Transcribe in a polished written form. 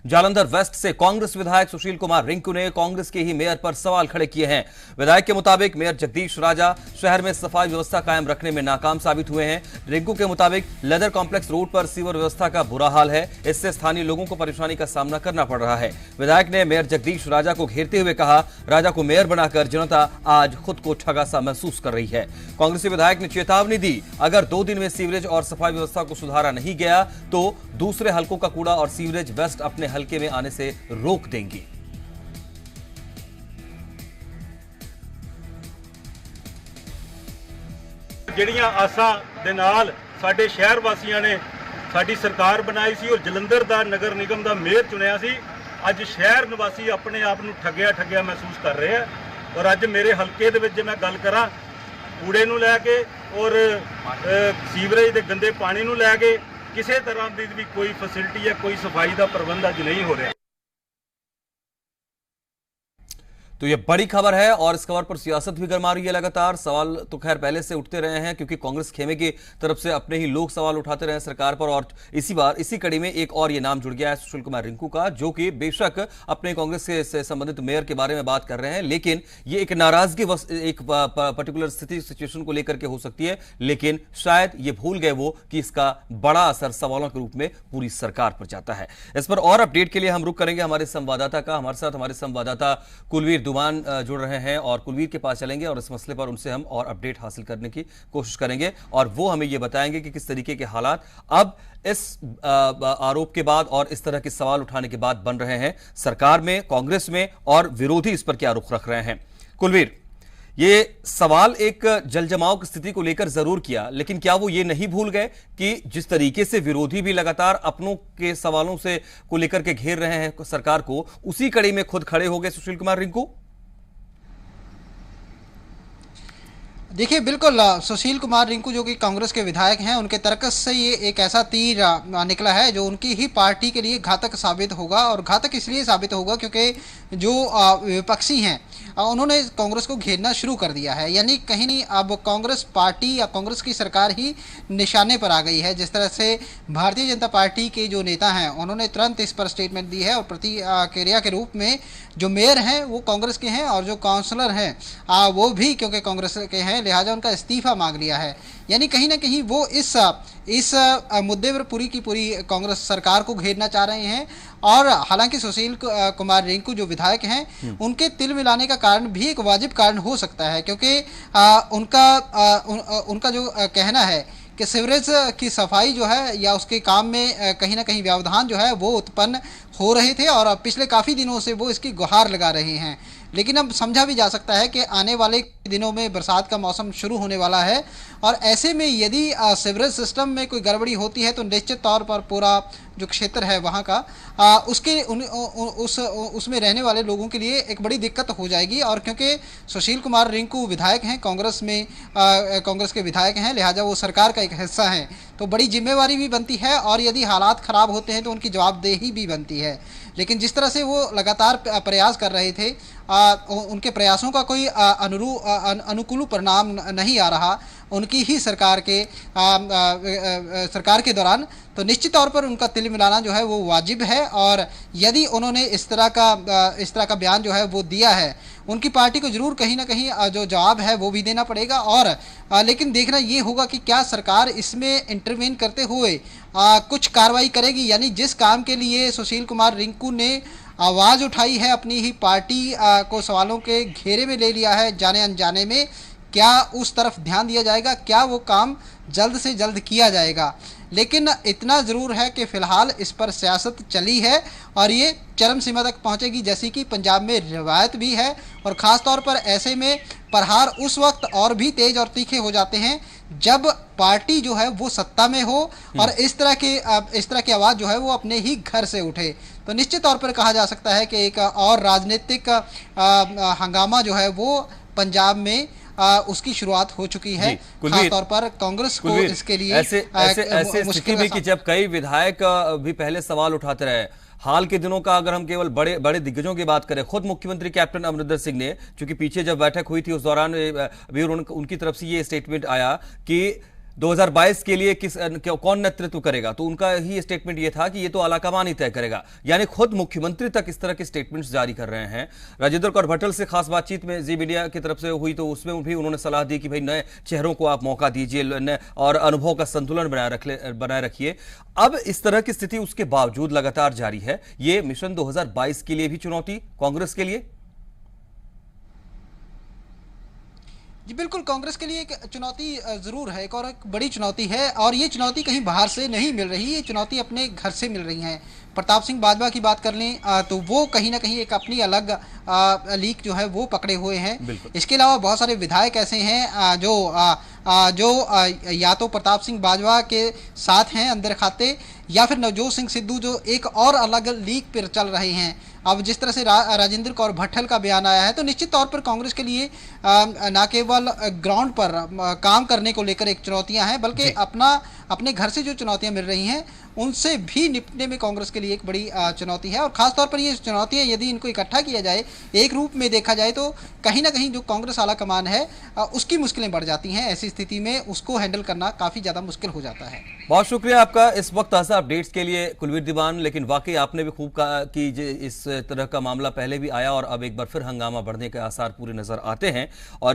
Jalandhar waste से कांग्रेस विधायक सुशील कुमार रिंकू ने कांग्रेस के ही मेयर पर सवाल खड़े किए हैं। विधायक के मुताबिक मेयर जगदीश राजा शहर में सफाई व्यवस्था कायम रखने में नाकाम साबित हुए हैं। रिंकू के मुताबिक लेदर कॉम्प्लेक्स रोड पर सीवर व्यवस्था का बुरा हाल है, इससे स्थानीय लोगों को परेशानी का सामना करना पड़ रहा है। विधायक ने मेयर जगदीश राजा को घेरते हुए कहा, राजा को मेयर बनाकर जनता आज खुद को ठगा सा महसूस कर रही है। कांग्रेसी विधायक ने चेतावनी दी, अगर 2 दिन में सीवरेज और सफाई व्यवस्था को सुधारा नहीं गया तो दूसरे हलकों का कूड़ा और सीवरेज वेस्ट अपने हलके में आने से रोक देंगी। ਜਿਹੜੀਆਂ ਆਸਾਂ ਦੇ ਨਾਲ ਸਾਡੇ ਸ਼ਹਿਰ ਵਾਸੀਆਂ ਨੇ ਸਾਡੀ ਸਰਕਾਰ ਬਣਾਈ ਸੀ ਔਰ ਜਲੰਧਰ ਦਾ ਨਗਰ ਨਿਗਮ ਦਾ ਮੇਅਰ ਚੁਣਿਆ ਸੀ, ਅੱਜ ਸ਼ਹਿਰ ਨਿਵਾਸੀ ਆਪਣੇ ਆਪ ਨੂੰ ਠੱਗਿਆ ਮਹਿਸੂਸ ਕਰ ਰਹੇ ਆ। ਔਰ ਅੱਜ ਮੇਰੇ ਹਲਕੇ ਦੇ ਵਿੱਚ ਜੇ ਮੈਂ ਗੱਲ ਕਰਾਂ ਕੂੜੇ ਨੂੰ ਲੈ ਕੇ ਔਰ ਸੀਵਰੇਜ ਦੇ ਗੰਦੇ ਪਾਣੀ ਨੂੰ ਲੈ ਕੇ ਕਿਸੇ ਤਰ੍ਹਾਂ ਦੀ ਵੀ ਕੋਈ ਫੈਸਿਲਿਟੀ ਹੈ, ਕੋਈ ਸਫਾਈ ਦਾ ਪ੍ਰਬੰਧ ਅੱਜ नहीं हो रहा। तो यह बड़ी खबर है और इस खबर पर सियासत भी गर्मा रही है लगातार। सवाल तो खैर पहले से उठते रहे हैं क्योंकि कांग्रेस खेमे की तरफ से अपने ही लोग सवाल उठाते रहे हैं सरकार पर, और इसी कड़ी में एक और ये नाम जुड़ गया है सुशील कुमार रिंकू का, जो कि बेशक अपने कांग्रेस से संबंधित मेयर के बारे में बात कर रहे हैं, लेकिन ये एक नाराजगी एक पर्टिकुलर सिचुएशन को लेकर के हो सकती है, लेकिन शायद ये भूल गए वो कि इसका बड़ा असर सवालों के रूप में पूरी सरकार पर जाता है। इस पर और अपडेट के लिए हम रुक करेंगे हमारे संवाददाता का। हमारे साथ हमारे संवाददाता कुलवीर दुमान जुड़ रहे हैं और कुलवीर के पास चलेंगे और इस मसले पर उनसे हम और अपडेट हासिल करने की कोशिश करेंगे और वो हमें ये बताएंगे कि किस तरीके के हालात अब इस आरोप के बाद और इस तरह के सवाल उठाने के बाद बन रहे हैं सरकार में, कांग्रेस में, और विरोधी इस पर क्या रुख रख रहे हैं। कुलवीर, ये सवाल एक जलजमाव की स्थिति को लेकर जरूर किया, लेकिन क्या वो ये नहीं भूल गए कि जिस तरीके से विरोधी भी लगातार अपनों के सवालों से को लेकर के घेर रहे हैं सरकार को, उसी कड़ी में खुद खड़े हो गए सुशील कुमार रिंकू? देखिए, बिल्कुल सुशील कुमार रिंकू जो कि कांग्रेस के विधायक हैं, उनके तर्कस से ये एक ऐसा तीर निकला है जो उनकी ही पार्टी के लिए घातक साबित होगा, और घातक इसलिए साबित होगा क्योंकि जो विपक्षी हैं उन्होंने कांग्रेस को घेरना शुरू कर दिया है। यानी कहीं नहीं अब कांग्रेस पार्टी या कांग्रेस की सरकार ही निशाने पर आ गई है। जिस तरह से भारतीय जनता पार्टी के जो नेता हैं उन्होंने तुरंत इस पर स्टेटमेंट दी है और प्रतिक्रिया के रूप में जो मेयर हैं वो कांग्रेस के हैं और जो काउंसलर हैं वो भी क्योंकि कांग्रेस के हैं, लिहाजा उनका इस्तीफा मांग लिया है। यानी कहीं ना कहीं वो इस मुद्दे पर पूरी की पूरी कांग्रेस सरकार को घेरना चाह रहे हैं। और हालांकि सुशील कुमार रिंकू जो विधायक हैं उनके तिल मिलाने का कारण भी एक वाजिब कारण हो सकता है, क्योंकि उनका जो कहना है कि सीवरेज की सफाई जो है या उसके काम में कहीं ना कहीं व्यवधान जो है वो उत्पन्न हो रहे थे और पिछले काफ़ी दिनों से वो इसकी गुहार लगा रहे हैं। लेकिन अब समझा भी जा सकता है कि आने वाले दिनों में बरसात का मौसम शुरू होने वाला है और ऐसे में यदि सीवरेज सिस्टम में कोई गड़बड़ी होती है तो निश्चित तौर पर पूरा जो क्षेत्र है वहाँ का उसमें रहने वाले लोगों के लिए एक बड़ी दिक्कत हो जाएगी। और क्योंकि सुशील कुमार रिंकू विधायक हैं, कांग्रेस में कांग्रेस के विधायक हैं, लिहाजा वो सरकार का एक हिस्सा हैं, तो बड़ी जिम्मेवारी भी बनती है और यदि हालात ख़राब होते हैं तो उनकी जवाबदेही भी बनती है। लेकिन जिस तरह से वो लगातार प्रयास कर रहे थे, उनके प्रयासों का कोई अनुकूल परिणाम नहीं आ रहा उनकी ही सरकार के दौरान, तो निश्चित तौर पर उनका तिल मिलाना जो है वो वाजिब है। और यदि उन्होंने इस तरह का बयान जो है वो दिया है, उनकी पार्टी को जरूर कहीं ना कहीं जो जवाब है वो भी देना पड़ेगा। और लेकिन देखना ये होगा कि क्या सरकार इसमें इंटरवेन करते हुए कुछ कार्रवाई करेगी। यानी जिस काम के लिए सुशील कुमार रिंकू ने आवाज़ उठाई है, अपनी ही पार्टी को सवालों के घेरे में ले लिया है जाने अनजाने में, क्या उस तरफ ध्यान दिया जाएगा, क्या वो काम जल्द से जल्द किया जाएगा। लेकिन इतना ज़रूर है कि फ़िलहाल इस पर सियासत चली है और ये चरम सीमा तक पहुंचेगी, जैसी कि पंजाब में रिवायत भी है। और ख़ास तौर पर ऐसे में प्रहार उस वक्त और भी तेज़ और तीखे हो जाते हैं जब पार्टी जो है वो सत्ता में हो और इस तरह की आवाज़ जो है वो अपने ही घर से उठे। तो निश्चित तौर पर कहा जा सकता है कि एक और राजनीतिक हंगामा जो है वो पंजाब में उसकी शुरुआत हो चुकी है। खास तौर पर कांग्रेस को इसके लिए ऐसे स्थिति में कि जब कई विधायक भी पहले सवाल उठाते रहे, हाल के दिनों का अगर हम केवल बड़े बड़े दिग्गजों की बात करें, खुद मुख्यमंत्री कैप्टन अमरिंदर सिंह ने, चूंकि पीछे जब बैठक हुई थी उस दौरान भी उनकी तरफ से ये स्टेटमेंट आया कि 2022 के लिए कौन नेतृत्व करेगा, तो उनका ही स्टेटमेंट ये था कि ये तो आलाकमान ही तय करेगा। यानी खुद मुख्यमंत्री तक इस तरह के स्टेटमेंट्स जारी कर रहे हैं। राजेंद्र कौर भट्टल से खास बातचीत में जी मीडिया की तरफ से हुई तो उसमें भी उन्होंने सलाह दी कि भाई नए चेहरों को आप मौका दीजिए और अनुभव का संतुलन बनाए रखिए। अब इस तरह की स्थिति उसके बावजूद लगातार जारी है। ये मिशन 2022 के लिए भी चुनौती कांग्रेस के लिए। जी बिल्कुल, कांग्रेस के लिए एक चुनौती जरूर है, एक और एक बड़ी चुनौती है, और ये चुनौती कहीं बाहर से नहीं मिल रही, ये चुनौती अपने घर से मिल रही है। प्रताप सिंह बाजवा की बात कर लें तो वो कहीं ना कहीं एक अपनी अलग लीक जो है वो पकड़े हुए हैं। इसके अलावा बहुत सारे विधायक ऐसे हैं जो या तो प्रताप सिंह बाजवा के साथ हैं अंदर खाते, या फिर नवजोत सिंह सिद्धू जो एक और अलग लीक पर चल रहे हैं। अब जिस तरह से राजेंद्र कौर भट्टल का बयान आया है तो निश्चित तौर पर कांग्रेस के लिए न केवल ग्राउंड पर काम करने को लेकर एक चुनौतियां हैं, बल्कि अपने घर से जो चुनौतियां मिल रही हैं उनसे भी निपटने में कांग्रेस के लिए एक बड़ी चुनौती है। और खासतौर पर ये चुनौतियां यदि इनको इकट्ठा किया जाए, एक रूप में देखा जाए, तो कहीं ना कहीं जो कांग्रेस आला कमान है उसकी मुश्किलें बढ़ जाती हैं। ऐसी स्थिति में उसको हैंडल करना काफ़ी ज़्यादा मुश्किल हो जाता है। बहुत शुक्रिया आपका इस वक्त ताज़ा अपडेट्स के लिए कुलवीर दीवान। लेकिन वाकई आपने भी खूब कहा कि इस तरह का मामला पहले भी आया और अब एक बार फिर हंगामा बढ़ने के आसार पूरे नजर आते हैं। और